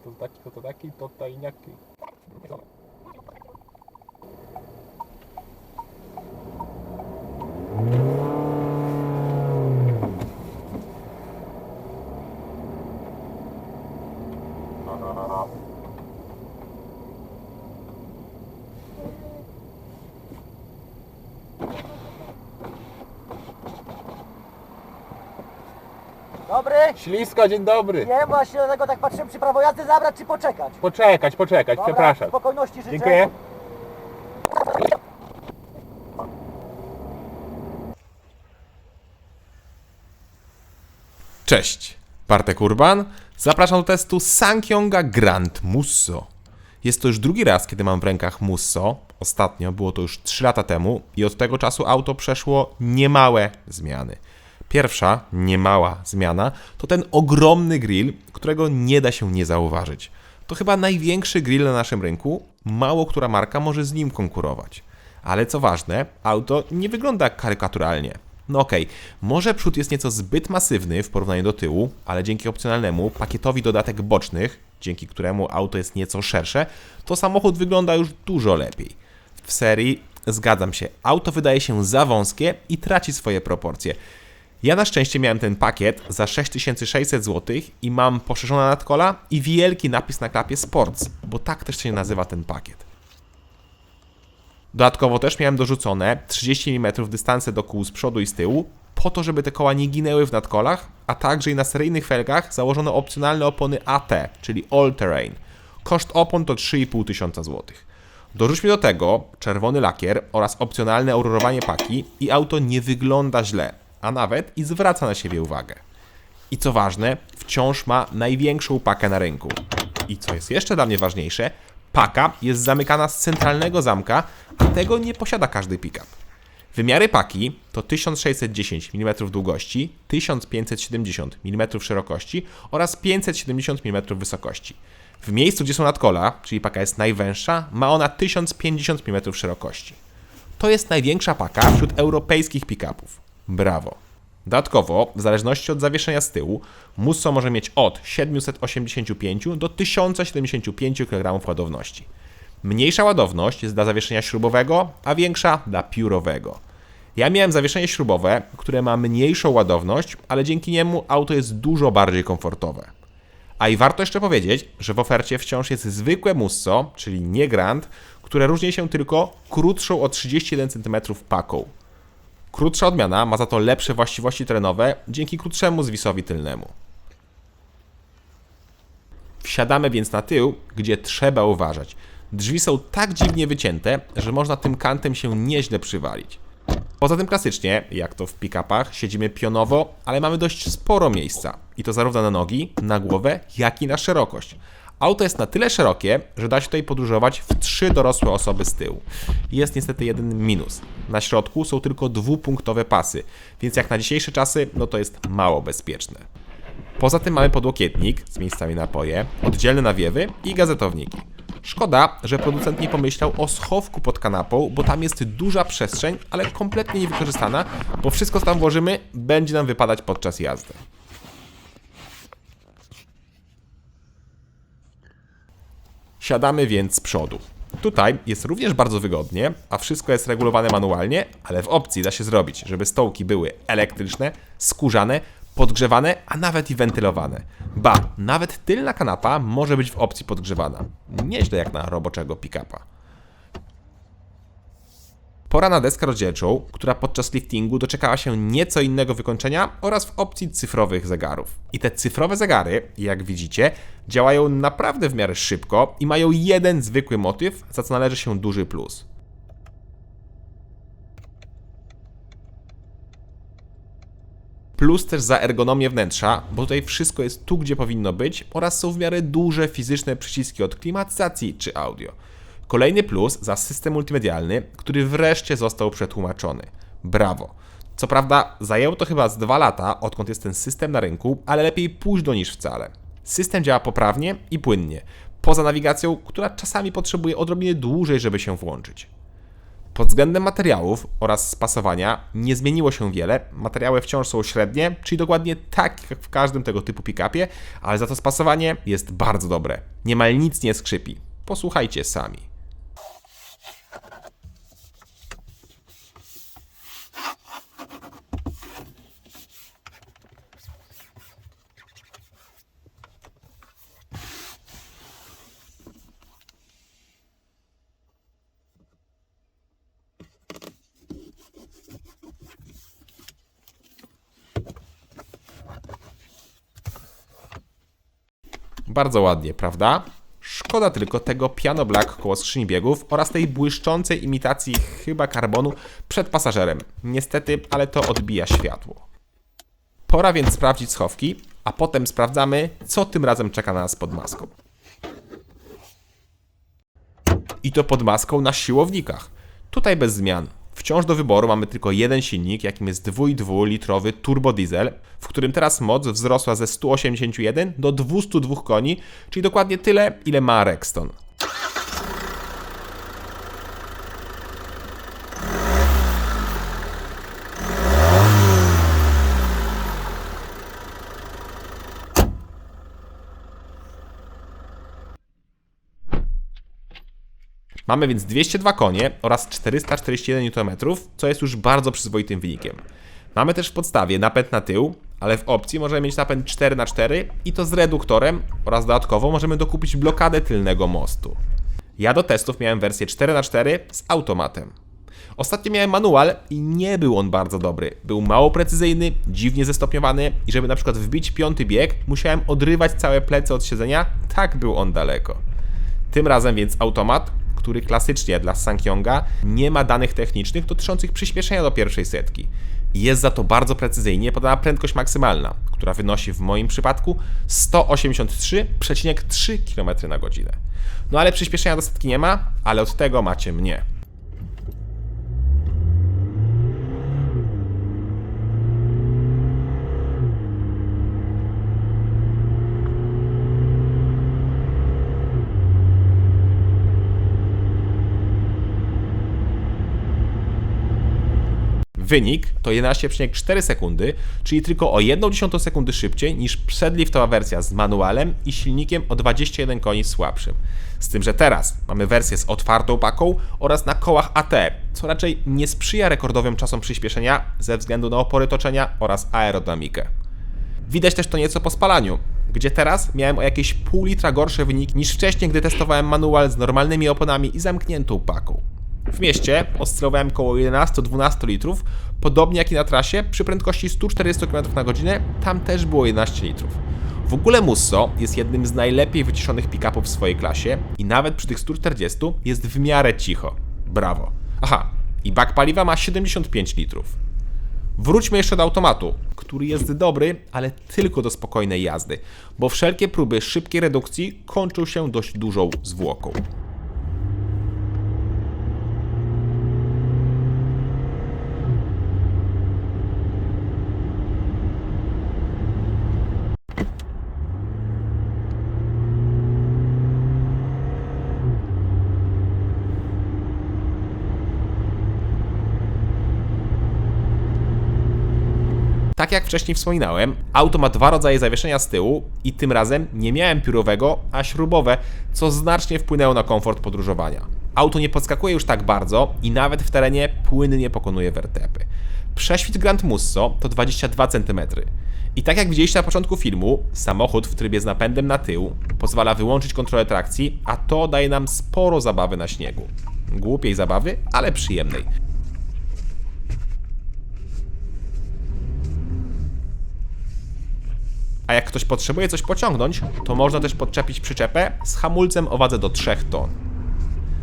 to taki, to taki, to tajniaki. Dobry? Ślisko, dzień dobry. Nie, właśnie dlatego tak patrzyłem, czy prawo jazdy zabrać, czy poczekać. Poczekać, Dobra, przepraszam. spokojności życzę. Dziękuję. Cześć, Bartek Urban. Zapraszam do testu Sankyonga Grand Musso. Jest to już drugi raz, kiedy mam w rękach Musso. Ostatnio było to już 3 lata temu i od tego czasu auto przeszło niemałe zmiany. Pierwsza, niemała zmiana to ten ogromny grill, którego nie da się nie zauważyć. To chyba największy grill na naszym rynku, mało która marka może z nim konkurować. Ale co ważne, auto nie wygląda karykaturalnie. No okej, może przód jest nieco zbyt masywny w porównaniu do tyłu, ale dzięki opcjonalnemu pakietowi dodatek bocznych, dzięki któremu auto jest nieco szersze, to samochód wygląda już dużo lepiej. W serii zgadzam się, auto wydaje się za wąskie i traci swoje proporcje. Ja na szczęście miałem ten pakiet za 6600 zł i mam poszerzone nadkola i wielki napis na klapie Sports, bo tak też się nazywa ten pakiet. Dodatkowo też miałem dorzucone 30 mm dystanse do kół z przodu i z tyłu, po to, żeby te koła nie ginęły w nadkolach, a także i na seryjnych felgach założono opcjonalne opony AT, czyli All Terrain. Koszt opon to 3500 zł. Dorzućmy do tego czerwony lakier oraz opcjonalne aurorowanie paki i auto nie wygląda źle, a nawet i zwraca na siebie uwagę. I co ważne, wciąż ma największą pakę na rynku. I co jest jeszcze dla mnie ważniejsze, paka jest zamykana z centralnego zamka, a tego nie posiada każdy pick-up. Wymiary paki to 1610 mm długości, 1570 mm szerokości oraz 570 mm wysokości. W miejscu, gdzie są nadkola, czyli paka jest najwęższa, ma ona 1050 mm szerokości. To jest największa paka wśród europejskich pick-upów. Brawo! Dodatkowo, w zależności od zawieszenia z tyłu, Musso może mieć od 785 do 1075 kg ładowności. Mniejsza ładowność jest dla zawieszenia śrubowego, a większa dla piórowego. Ja miałem zawieszenie śrubowe, które ma mniejszą ładowność, ale dzięki niemu auto jest dużo bardziej komfortowe. A i warto jeszcze powiedzieć, że w ofercie wciąż jest zwykłe Musso, czyli nie Grand, które różni się tylko krótszą o 31 cm paką. Krótsza odmiana ma za to lepsze właściwości terenowe dzięki krótszemu zwisowi tylnemu. Wsiadamy więc na tył, gdzie trzeba uważać. Drzwi są tak dziwnie wycięte, że można tym kantem się nieźle przywalić. Poza tym klasycznie, jak to w pick-upach, siedzimy pionowo, ale mamy dość sporo miejsca. I to zarówno na nogi, na głowę, jak i na szerokość. Auto jest na tyle szerokie, że da się tutaj podróżować w 3 dorosłe osoby z tyłu. Jest niestety jeden minus. Na środku są tylko dwupunktowe pasy, więc jak na dzisiejsze czasy, no to jest mało bezpieczne. Poza tym mamy podłokietnik z miejscami na napoje, oddzielne nawiewy i gazetowniki. Szkoda, że producent nie pomyślał o schowku pod kanapą, bo tam jest duża przestrzeń, ale kompletnie niewykorzystana, bo wszystko co tam włożymy będzie nam wypadać podczas jazdy. Siadamy więc z przodu. Tutaj jest również bardzo wygodnie, a wszystko jest regulowane manualnie, ale w opcji da się zrobić, żeby stołki były elektryczne, skórzane, podgrzewane, a nawet i wentylowane. Ba, nawet tylna kanapa może być w opcji podgrzewana. Nieźle jak na roboczego pick-upa. Pora na deskę rozdzielczą, która podczas liftingu doczekała się nieco innego wykończenia oraz w opcji cyfrowych zegarów. I te cyfrowe zegary, jak widzicie, działają naprawdę w miarę szybko i mają jeden zwykły motyw, za co należy się duży plus. Plus też za ergonomię wnętrza, bo tutaj wszystko jest tu, gdzie powinno być oraz są w miarę duże fizyczne przyciski od klimatyzacji czy audio. Kolejny plus za system multimedialny, który wreszcie został przetłumaczony. Brawo! Co prawda zajęło to chyba z 2 lata, odkąd jest ten system na rynku, ale lepiej późno niż wcale. System działa poprawnie i płynnie, poza nawigacją, która czasami potrzebuje odrobiny dłużej, żeby się włączyć. Pod względem materiałów oraz spasowania nie zmieniło się wiele. Materiały wciąż są średnie, czyli dokładnie tak jak w każdym tego typu pick-upie, ale za to spasowanie jest bardzo dobre. Niemal nic nie skrzypi. Posłuchajcie sami. Bardzo ładnie, prawda? Szkoda tylko tego piano black koło skrzyni biegów oraz tej błyszczącej imitacji chyba karbonu przed pasażerem. Niestety, ale to odbija światło. Pora więc sprawdzić schowki, a potem sprawdzamy, co tym razem czeka na nas pod maską. I to pod maską na siłownikach. Tutaj bez zmian. Wciąż do wyboru mamy tylko jeden silnik, jakim jest 2,2-litrowy turbodiesel, w którym teraz moc wzrosła ze 181 do 202 koni, czyli dokładnie tyle, ile ma Rexton. Mamy więc 202 konie oraz 441 Nm, co jest już bardzo przyzwoitym wynikiem. Mamy też w podstawie napęd na tył, ale w opcji możemy mieć napęd 4x4 i to z reduktorem oraz dodatkowo możemy dokupić blokadę tylnego mostu. Ja do testów miałem wersję 4x4 z automatem. Ostatnio miałem manual i nie był on bardzo dobry. Był mało precyzyjny, dziwnie zestopniowany i żeby na przykład wbić piąty bieg, musiałem odrywać całe plecy od siedzenia, tak był on daleko. Tym razem więc automat, który klasycznie dla Sangyonga nie ma danych technicznych dotyczących przyspieszenia do pierwszej setki. Jest za to bardzo precyzyjnie podana prędkość maksymalna, która wynosi w moim przypadku 183,3 km/h. No ale przyspieszenia do setki nie ma, ale od tego macie mnie. Wynik to 11,4 sekundy, czyli tylko o 1/10 sekundy szybciej niż przedliftowa wersja z manualem i silnikiem o 21 koni słabszym. Z tym, że teraz mamy wersję z otwartą paką oraz na kołach AT, co raczej nie sprzyja rekordowym czasom przyspieszenia ze względu na opory toczenia oraz aerodynamikę. Widać też to nieco po spalaniu, gdzie teraz miałem o jakieś pół litra gorszy wynik niż wcześniej, gdy testowałem manual z normalnymi oponami i zamkniętą paką. W mieście oscylowałem około 11-12 litrów, podobnie jak i na trasie, przy prędkości 140 km/h, tam też było 11 litrów. W ogóle Musso jest jednym z najlepiej wyciszonych pick-upów w swojej klasie i nawet przy tych 140 jest w miarę cicho. Brawo. Aha, i bak paliwa ma 75 litrów. Wróćmy jeszcze do automatu, który jest dobry, ale tylko do spokojnej jazdy, bo wszelkie próby szybkiej redukcji kończą się dość dużą zwłoką. Tak jak wcześniej wspominałem, auto ma dwa rodzaje zawieszenia z tyłu i tym razem nie miałem piórowego, a śrubowe, co znacznie wpłynęło na komfort podróżowania. Auto nie podskakuje już tak bardzo i nawet w terenie płynnie pokonuje wertepy. Prześwit Grand Musso to 22 cm. I tak jak widzieliście na początku filmu, samochód w trybie z napędem na tył pozwala wyłączyć kontrolę trakcji, a to daje nam sporo zabawy na śniegu. Głupiej zabawy, ale przyjemnej. A jak ktoś potrzebuje coś pociągnąć, to można też podczepić przyczepę z hamulcem o wadze do 3 ton.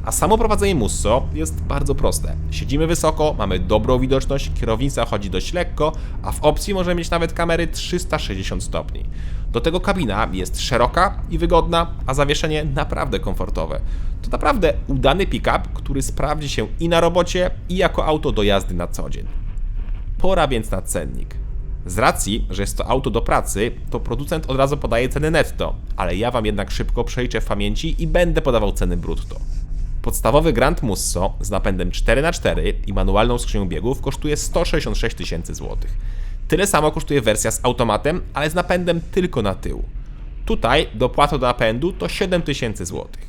A samo prowadzenie Musso jest bardzo proste. Siedzimy wysoko, mamy dobrą widoczność, kierownica chodzi dość lekko, a w opcji możemy mieć nawet kamery 360 stopni. Do tego kabina jest szeroka i wygodna, a zawieszenie naprawdę komfortowe. To naprawdę udany pick-up, który sprawdzi się i na robocie, i jako auto do jazdy na co dzień. Pora więc na cennik. Z racji, że jest to auto do pracy, to producent od razu podaje ceny netto, ale ja wam jednak szybko przeliczę w pamięci i będę podawał ceny brutto. Podstawowy Grand Musso z napędem 4x4 i manualną skrzynią biegów kosztuje 166 tysięcy złotych. Tyle samo kosztuje wersja z automatem, ale z napędem tylko na tył. Tutaj dopłata do napędu to 7 tysięcy złotych.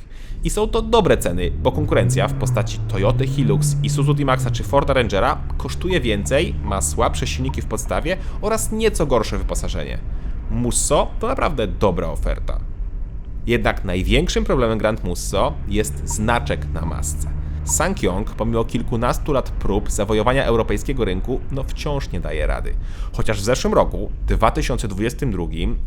I są to dobre ceny, bo konkurencja w postaci Toyoty Hilux, Isuzu D-Maxa czy Forda Rangera kosztuje więcej, ma słabsze silniki w podstawie oraz nieco gorsze wyposażenie. Musso to naprawdę dobra oferta. Jednak największym problemem Grand Musso jest znaczek na masce. SsangYong, pomimo kilkunastu lat prób zawojowania europejskiego rynku, wciąż nie daje rady. Chociaż w zeszłym roku, 2022,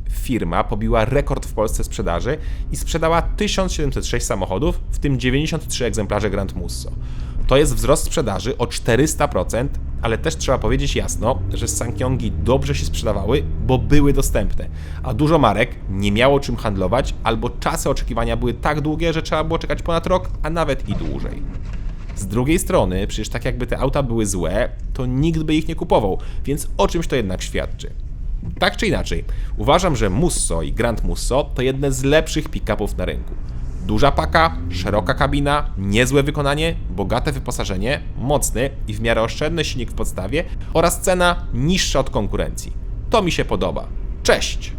firma pobiła rekord w Polsce sprzedaży i sprzedała 1706 samochodów, w tym 93 egzemplarze Grand Musso. To jest wzrost sprzedaży o 400%, ale też trzeba powiedzieć jasno, że SsangYongi dobrze się sprzedawały, bo były dostępne, a dużo marek nie miało czym handlować, albo czasy oczekiwania były tak długie, że trzeba było czekać ponad rok, a nawet i dłużej. Z drugiej strony, przecież tak jakby te auta były złe, to nikt by ich nie kupował, więc o czymś to jednak świadczy. Tak czy inaczej, uważam, że Musso i Grand Musso to jedne z lepszych pick-upów na rynku. Duża paka, szeroka kabina, niezłe wykonanie, bogate wyposażenie, mocny i w miarę oszczędny silnik w podstawie oraz cena niższa od konkurencji. To mi się podoba. Cześć!